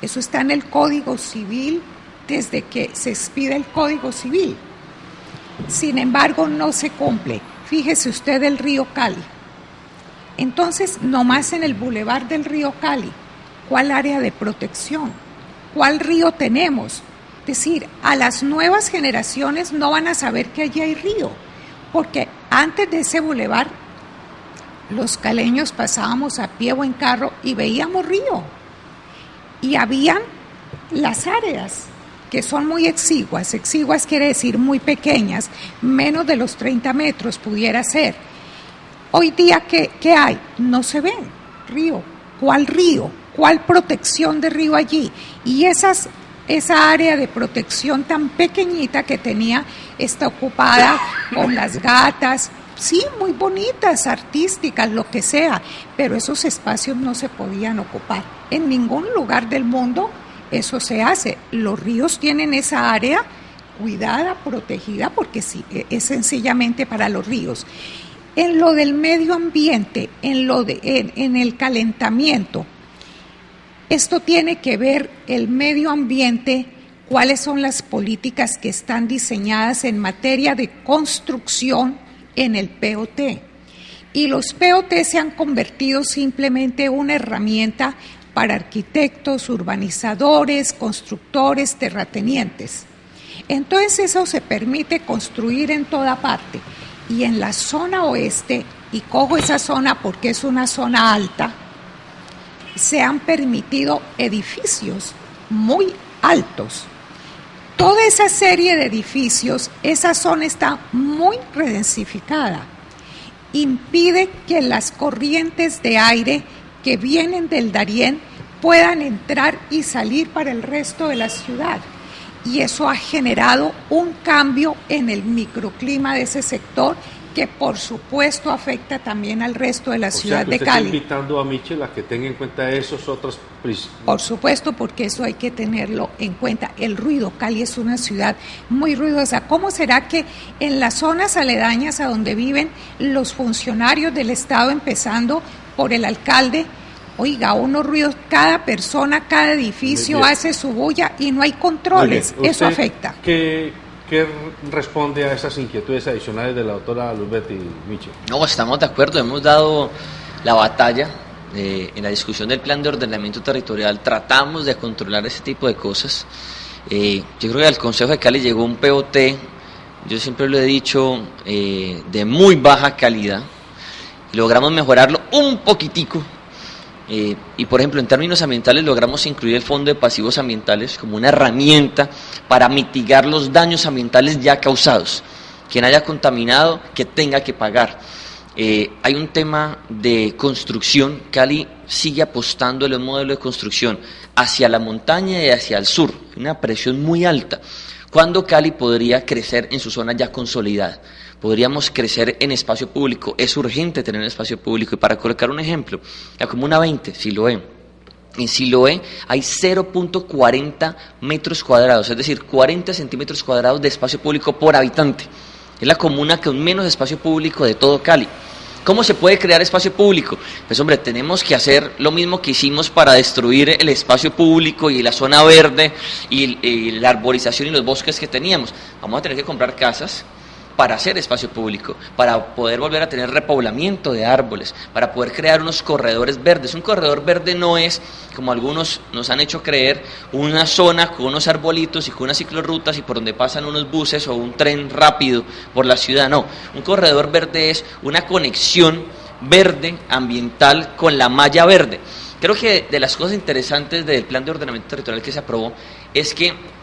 eso está en el Código Civil desde que se expide el Código Civil. Sin embargo, no se cumple. Fíjese usted el río Cali. Entonces, nomás en el bulevar del río Cali, ¿cuál área de protección? ¿Cuál río tenemos? Es decir, a las nuevas generaciones no van a saber que allí hay río, porque antes de ese bulevar, los caleños pasábamos a pie o en carro y veíamos río. Y habían las áreas que son muy exiguas. Exiguas quiere decir muy pequeñas, menos de los 30 metros pudiera ser. Hoy día, ¿qué hay? No se ve río. ¿Cuál río? ¿Cuál protección de río allí? Y esa área de protección tan pequeñita que tenía está ocupada con las gatas, sí, muy bonitas, artísticas, lo que sea, pero esos espacios no se podían ocupar. En ningún lugar del mundo eso se hace. Los ríos tienen esa área cuidada, protegida, porque sí, es sencillamente para los ríos. En lo del medio ambiente, en el calentamiento, esto tiene que ver el medio ambiente, cuáles son las políticas que están diseñadas en materia de construcción en el POT. Y los POT se han convertido simplemente en una herramienta para arquitectos, urbanizadores, constructores, terratenientes. Entonces eso se permite construir en toda parte. Y en la zona oeste, y cojo esa zona porque es una zona alta, se han permitido edificios muy altos. Toda esa serie de edificios, esa zona está muy redensificada. impide que las corrientes de aire que vienen del Darién puedan entrar y salir para el resto de la ciudad. Y eso ha generado un cambio en el microclima de ese sector que por supuesto afecta también al resto de la ciudad de Cali. Está invitando a Michel a que tenga en cuenta esos otros... Por supuesto, porque eso hay que tenerlo en cuenta. El ruido, Cali es una ciudad muy ruidosa. ¿Cómo será que en las zonas aledañas a donde viven los funcionarios del Estado, empezando por el alcalde, oiga, unos ruidos, cada persona, cada edificio hace su bulla y no hay controles? Eso afecta. ¿Qué responde a esas inquietudes adicionales de la doctora Luzbeth y Michel? No, estamos de acuerdo, hemos dado la batalla en la discusión del plan de ordenamiento territorial, tratamos de controlar ese tipo de cosas. Yo creo que al Consejo de Cali llegó un POT, yo siempre lo he dicho, de muy baja calidad, y logramos mejorarlo un poquitico. Y por ejemplo, en términos ambientales logramos incluir el fondo de pasivos ambientales como una herramienta para mitigar los daños ambientales ya causados. Quien haya contaminado, que tenga que pagar. Hay un tema de construcción. Cali sigue apostando en un modelo de construcción hacia la montaña y hacia el sur, una presión muy alta. ¿Cuándo Cali podría crecer en su zona ya consolidada? Podríamos crecer en espacio público. Es urgente tener espacio público. Y para colocar un ejemplo, la Comuna 20, Siloé. En Siloé hay 0.40 metros cuadrados, es decir, 40 centímetros cuadrados de espacio público por habitante. Es la comuna con menos espacio público de todo Cali. ¿Cómo se puede crear espacio público? Pues hombre, tenemos que hacer lo mismo que hicimos para destruir el espacio público y la zona verde y la arborización y los bosques que teníamos. Vamos a tener que comprar casas para hacer espacio público, para poder volver a tener repoblamiento de árboles, para poder crear unos corredores verdes. Un corredor verde no es, como algunos nos han hecho creer, una zona con unos arbolitos y con unas ciclorrutas y por donde pasan unos buses o un tren rápido por la ciudad. No, un corredor verde es una conexión verde, ambiental, con la malla verde. Creo que de las cosas interesantes del plan de ordenamiento territorial que se aprobó es que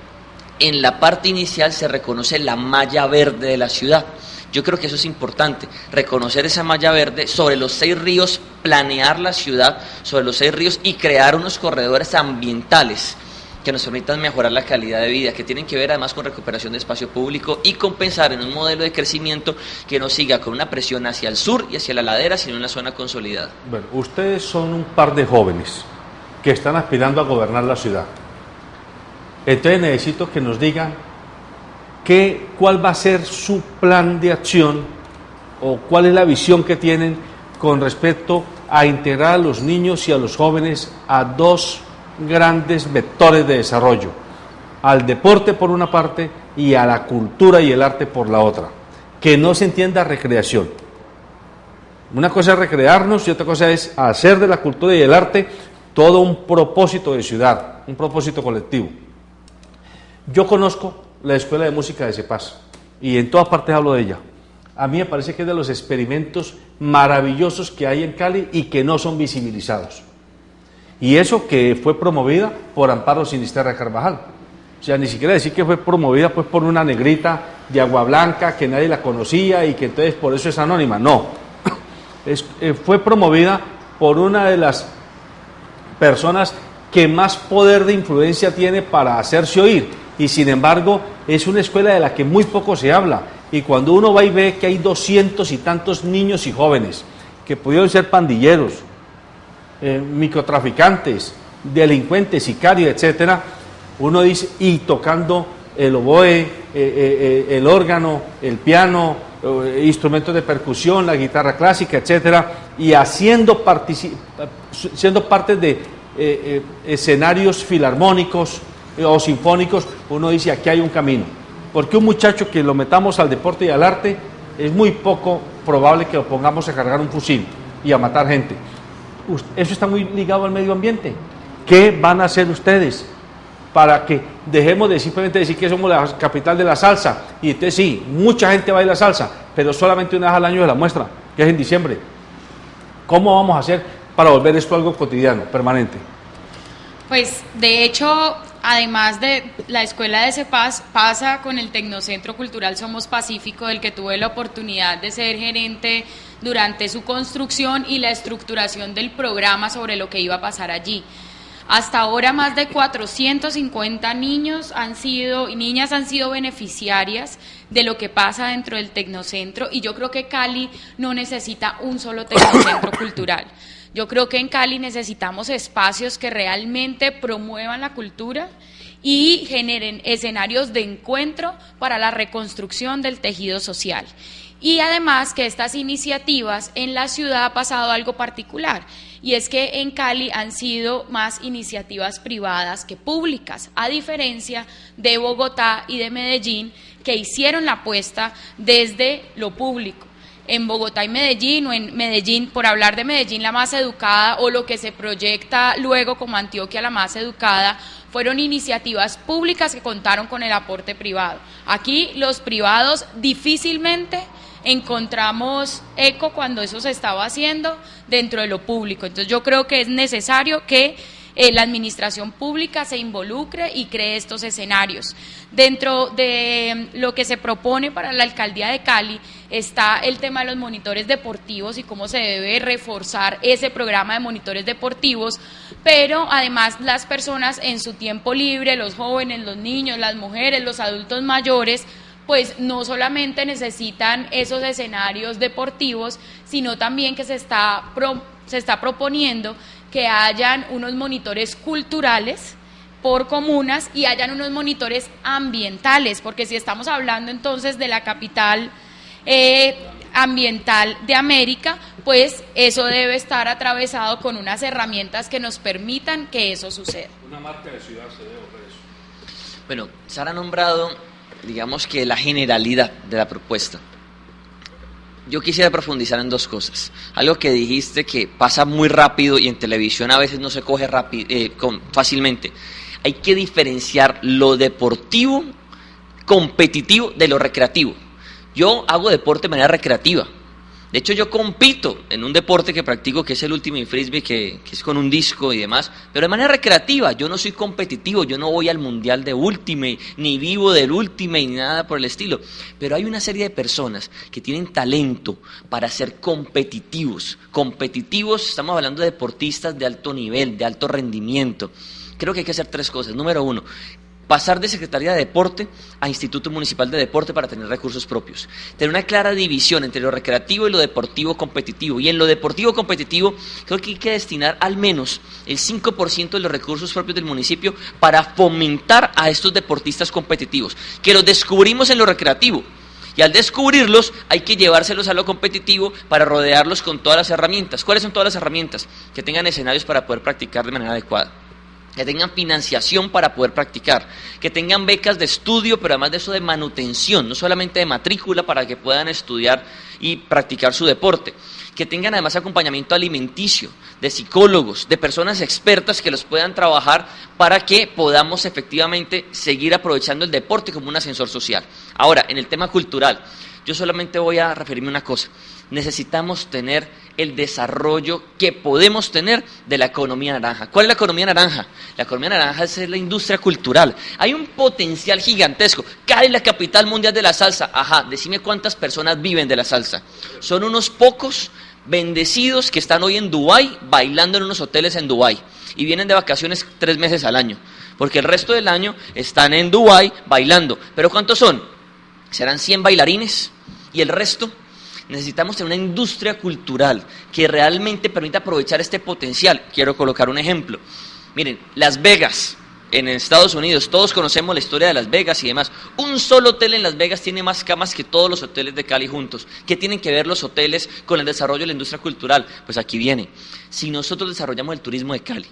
en la parte inicial se reconoce la malla verde de la ciudad. Yo creo que eso es importante, reconocer esa malla verde sobre los 6 ríos, planear la ciudad sobre los 6 ríos y crear unos corredores ambientales que nos permitan mejorar la calidad de vida, que tienen que ver además con recuperación de espacio público y con pensar en un modelo de crecimiento que no siga con una presión hacia el sur y hacia la ladera, sino en una zona consolidada. Bueno, ustedes son un par de jóvenes que están aspirando a gobernar la ciudad. Entonces necesito que nos digan cuál va a ser su plan de acción o cuál es la visión que tienen con respecto a integrar a los niños y a los jóvenes a 2 grandes vectores de desarrollo, al deporte por una parte y a la cultura y el arte por la otra. Que no se entienda recreación. Una cosa es recrearnos y otra cosa es hacer de la cultura y el arte todo un propósito de ciudad, un propósito colectivo. Yo conozco la Escuela de Música de CEPAS y en todas partes hablo de ella. A mí me parece que es de los experimentos maravillosos que hay en Cali y que no son visibilizados. Y eso que fue promovida por Amparo Sinisterra Carvajal. O sea, ni siquiera decir que fue promovida pues por una negrita de agua blanca que nadie la conocía y que entonces por eso es anónima. No, fue promovida por una de las personas que más poder de influencia tiene para hacerse oír. Y sin embargo es una escuela de la que muy poco se habla, y cuando uno va y ve que hay 200 y tantos niños y jóvenes que pudieron ser pandilleros, microtraficantes, delincuentes, sicarios, etcétera, uno dice, y tocando el oboe, el órgano, el piano, instrumentos de percusión, la guitarra clásica, etcétera, y siendo parte de escenarios filarmónicos o sinfónicos, uno dice aquí hay un camino, porque un muchacho que lo metamos al deporte y al arte es muy poco probable que lo pongamos a cargar un fusil y a matar gente. Eso está muy ligado al medio ambiente. ¿Qué van a hacer ustedes para que dejemos de simplemente decir que somos la capital de la salsa? Y entonces sí, mucha gente baila salsa, pero solamente una vez al año de la muestra, que es en diciembre. ¿Cómo vamos a hacer para volver esto algo cotidiano, permanente? Pues de hecho además de la escuela de CEPAS, pasa con el Tecnocentro Cultural Somos Pacífico, del que tuve la oportunidad de ser gerente durante su construcción y la estructuración del programa sobre lo que iba a pasar allí. Hasta ahora más de 450 niños y niñas han sido beneficiarias de lo que pasa dentro del Tecnocentro, y yo creo que Cali no necesita un solo Tecnocentro cultural. Yo creo que en Cali necesitamos espacios que realmente promuevan la cultura y generen escenarios de encuentro para la reconstrucción del tejido social. Y además que estas iniciativas en la ciudad ha pasado algo particular, y es que en Cali han sido más iniciativas privadas que públicas, a diferencia de Bogotá y de Medellín, que hicieron la apuesta desde lo público. En Bogotá y Medellín, o en Medellín, por hablar de Medellín la más educada, o lo que se proyecta luego como Antioquia la más educada, fueron iniciativas públicas que contaron con el aporte privado. Aquí los privados difícilmente encontramos eco cuando eso se estaba haciendo dentro de lo público. Entonces yo creo que es necesario que la administración pública se involucre y cree estos escenarios. Dentro de lo que se propone para la alcaldía de Cali está el tema de los monitores deportivos y cómo se debe reforzar ese programa de monitores deportivos, pero además las personas en su tiempo libre, los jóvenes, los niños, las mujeres, los adultos mayores, pues no solamente necesitan esos escenarios deportivos, sino también que se está proponiendo que hayan unos monitores culturales por comunas y hayan unos monitores ambientales, porque si estamos hablando entonces de la capital ambiental de América, pues eso debe estar atravesado con unas herramientas que nos permitan que eso suceda. Una marca de ciudad se debe ver eso. Bueno, Sara ha nombrado, digamos que la generalidad de la propuesta. Yo quisiera profundizar en dos cosas. Algo que dijiste que pasa muy rápido y en televisión a veces no se coge fácilmente. Hay que diferenciar lo deportivo, competitivo, de lo recreativo. Yo hago deporte de manera recreativa. De hecho, yo compito en un deporte que practico, que es el Ultimate Frisbee, que es con un disco y demás, pero de manera recreativa. Yo no soy competitivo, yo no voy al Mundial de Ultimate, ni vivo del Ultimate, ni nada por el estilo. Pero hay una serie de personas que tienen talento para ser competitivos. Competitivos, estamos hablando de deportistas de alto nivel, de alto rendimiento. Creo que hay que hacer tres cosas. Número uno, pasar de Secretaría de Deporte a Instituto Municipal de Deporte para tener recursos propios. Tener una clara división entre lo recreativo y lo deportivo competitivo. Y en lo deportivo competitivo creo que hay que destinar al menos el 5% de los recursos propios del municipio para fomentar a estos deportistas competitivos, que los descubrimos en lo recreativo. Y al descubrirlos hay que llevárselos a lo competitivo para rodearlos con todas las herramientas. ¿Cuáles son todas las herramientas? Que tengan escenarios para poder practicar de manera adecuada, que tengan financiación para poder practicar, que tengan becas de estudio, pero además de eso de manutención, no solamente de matrícula para que puedan estudiar y practicar su deporte, que tengan además acompañamiento alimenticio, de psicólogos, de personas expertas que los puedan trabajar para que podamos efectivamente seguir aprovechando el deporte como un ascensor social. Ahora, en el tema cultural, yo solamente voy a referirme a una cosa. Necesitamos tener el desarrollo que podemos tener de la economía naranja. ¿Cuál es la economía naranja? La economía naranja es la industria cultural. Hay un potencial gigantesco. Cali es la capital mundial de la salsa. Ajá, decime cuántas personas viven de la salsa. Son unos pocos bendecidos que están hoy en Dubái bailando en unos hoteles en Dubái y vienen de vacaciones 3 meses al año, porque el resto del año están en Dubái bailando. ¿Pero cuántos son? ¿Serán 100 bailarines? ¿Y el resto? Necesitamos tener una industria cultural que realmente permita aprovechar este potencial. Quiero colocar un ejemplo. Miren, Las Vegas, en Estados Unidos, todos conocemos la historia de Las Vegas y demás. Un solo hotel en Las Vegas tiene más camas que todos los hoteles de Cali juntos. ¿Qué tienen que ver los hoteles con el desarrollo de la industria cultural? Pues aquí viene. Si nosotros desarrollamos el turismo de Cali,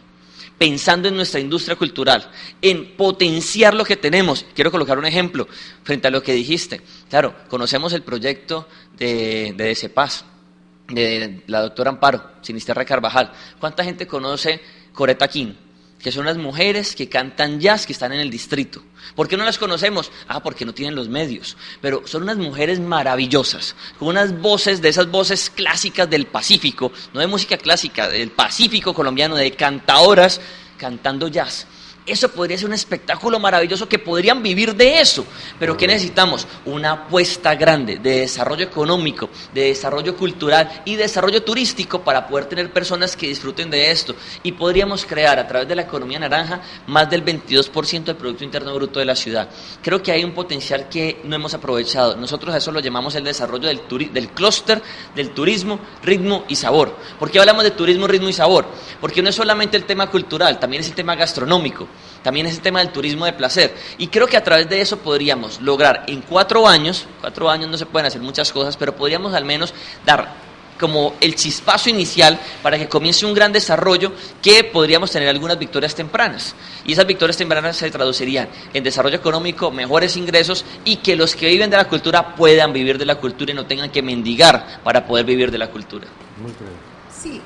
pensando en nuestra industria cultural, en potenciar lo que tenemos. Quiero colocar un ejemplo frente a lo que dijiste. Claro, conocemos el proyecto de CEPAS, de la doctora Amparo Sinisterra Carvajal. ¿Cuánta gente conoce Coreta King? Que son las mujeres que cantan jazz que están en el distrito. ¿Por qué no las conocemos? Porque no tienen los medios. Pero son unas mujeres maravillosas, con unas voces, de esas voces clásicas del Pacífico, no de música clásica, del Pacífico colombiano, de cantadoras cantando jazz. Eso podría ser un espectáculo maravilloso que podrían vivir de eso. Pero ¿qué necesitamos? Una apuesta grande de desarrollo económico, de desarrollo cultural y desarrollo turístico para poder tener personas que disfruten de esto. Y podríamos crear a través de la economía naranja más del 22% del Producto Interno Bruto de la ciudad. Creo que hay un potencial que no hemos aprovechado. Nosotros a eso lo llamamos el desarrollo del clúster del turismo, ritmo y sabor. ¿Por qué hablamos de turismo, ritmo y sabor? Porque no es solamente el tema cultural, también es el tema gastronómico, también es el tema del turismo de placer. Y creo que a través de eso podríamos lograr en 4 años no se pueden hacer muchas cosas, pero podríamos al menos dar como el chispazo inicial para que comience un gran desarrollo que podríamos tener algunas victorias tempranas. Y esas victorias tempranas se traducirían en desarrollo económico, mejores ingresos y que los que viven de la cultura puedan vivir de la cultura y no tengan que mendigar para poder vivir de la cultura. Muy bien. Sí,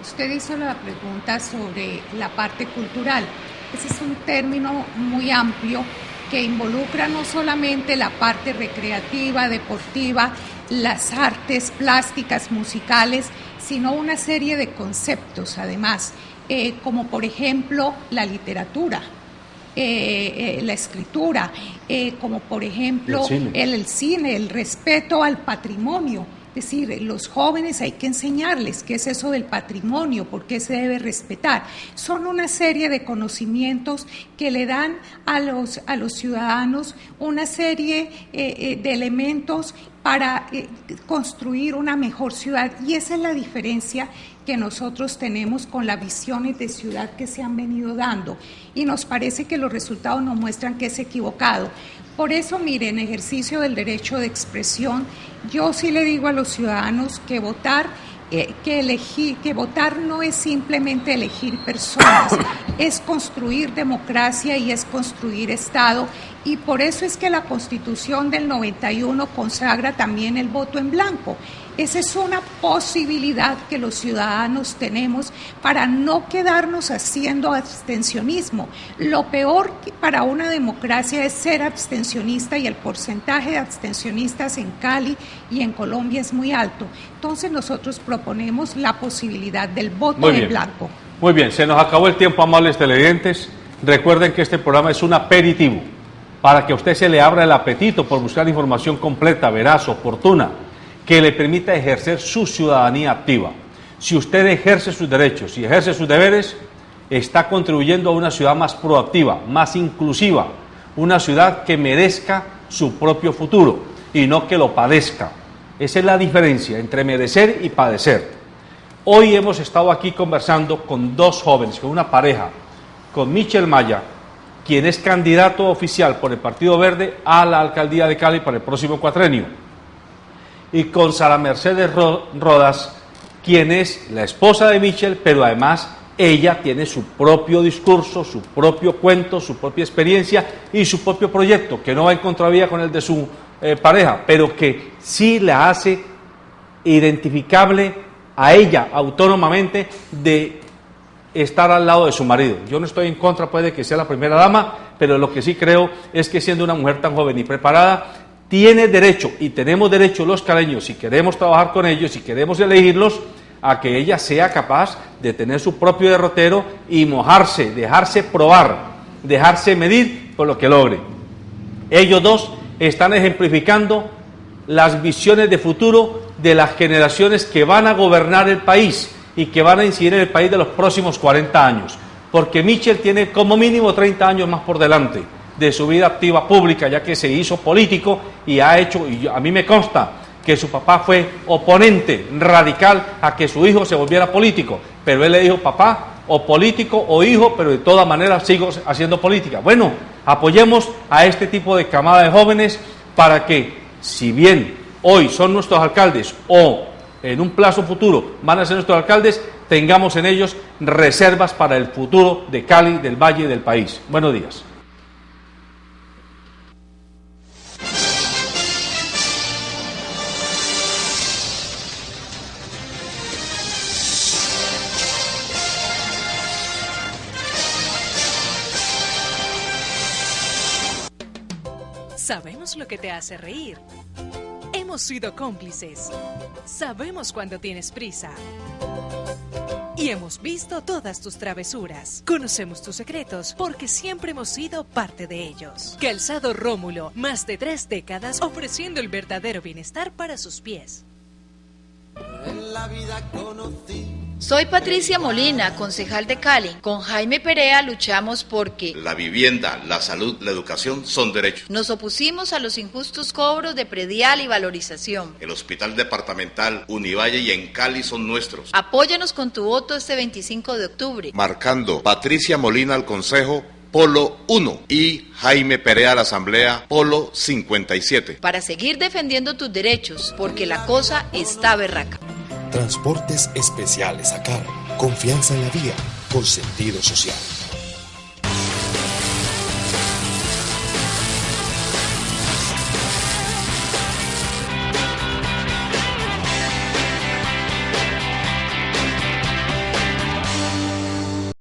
usted hizo la pregunta sobre la parte cultural. Ese es un término muy amplio que involucra no solamente la parte recreativa, deportiva, las artes plásticas, musicales, sino una serie de conceptos además, como por ejemplo la literatura, la escritura, como por ejemplo el cine, el respeto al patrimonio. Es decir, los jóvenes hay que enseñarles qué es eso del patrimonio, por qué se debe respetar. Son una serie de conocimientos que le dan a los ciudadanos una serie de elementos para construir una mejor ciudad. Y esa es la diferencia que nosotros tenemos con las visiones de ciudad que se han venido dando. Y nos parece que los resultados nos muestran que es equivocado. Por eso, mire, en ejercicio del derecho de expresión, yo sí le digo a los ciudadanos que votar no es simplemente elegir personas, es construir democracia y es construir Estado. Y por eso es que la Constitución del 91 consagra también el voto en blanco. Esa es una posibilidad que los ciudadanos tenemos para no quedarnos haciendo abstencionismo. Lo peor para una democracia es ser abstencionista y el porcentaje de abstencionistas en Cali y en Colombia es muy alto. Entonces nosotros proponemos la posibilidad del voto en blanco. Muy bien, se nos acabó el tiempo, amables televidentes. Recuerden que este programa es un aperitivo para que a usted se le abra el apetito por buscar información completa, veraz, oportuna, que le permita ejercer su ciudadanía activa. Si usted ejerce sus derechos y ejerce sus deberes, está contribuyendo a una ciudad más proactiva, más inclusiva, una ciudad que merezca su propio futuro y no que lo padezca. Esa es la diferencia entre merecer y padecer. Hoy hemos estado aquí conversando con 2 jóvenes, con una pareja, con Michel Maya, quien es candidato oficial por el Partido Verde a la alcaldía de Cali para el próximo cuatrenio, y con Sara Mercedes Rodas, quien es la esposa de Michel, pero además ella tiene su propio discurso, su propio cuento, su propia experiencia y su propio proyecto, que no va en contravía con el de su pareja, pero que sí la hace identificable a ella autónomamente de estar al lado de su marido. Yo no estoy en contra, puede que sea la primera dama, pero lo que sí creo es que siendo una mujer tan joven y preparada, tiene derecho, y tenemos derecho los caleños, si queremos trabajar con ellos, si queremos elegirlos, a que ella sea capaz de tener su propio derrotero y mojarse, dejarse probar, dejarse medir por lo que logre. Ellos 2 están ejemplificando las visiones de futuro de las generaciones que van a gobernar el país y que van a incidir en el país de los próximos 40 años, porque Michel tiene como mínimo 30 años más por delante de su vida activa pública, ya que se hizo político y ha hecho, y a mí me consta que su papá fue oponente radical a que su hijo se volviera político, pero él le dijo: papá, o político o hijo, pero de todas maneras sigo haciendo política. Bueno, apoyemos a este tipo de camada de jóvenes para que, si bien hoy son nuestros alcaldes o en un plazo futuro van a ser nuestros alcaldes, tengamos en ellos reservas para el futuro de Cali, del Valle y del país. Buenos días. Sabemos lo que te hace reír. Hemos sido cómplices. Sabemos cuando tienes prisa. y hemos visto todas tus travesuras. Conocemos tus secretos porque siempre hemos sido parte de ellos. Calzado Rómulo, más de 3 décadas ofreciendo el verdadero bienestar para sus pies. En la vida conocí. Soy Patricia Molina, concejal de Cali. Con Jaime Perea luchamos porque La vivienda, la salud, la educación son derechos. nos opusimos a los injustos cobros de predial y valorización. El Hospital Departamental, Univalle y en Cali son nuestros. Apóyanos con tu voto este 25 de octubre. Marcando Patricia Molina al Consejo, Polo 1 y Jaime Perea a la Asamblea, Polo 57. Para seguir defendiendo tus derechos, porque la cosa está berraca. Transportes especiales a cargo. Confianza en la vía con sentido social.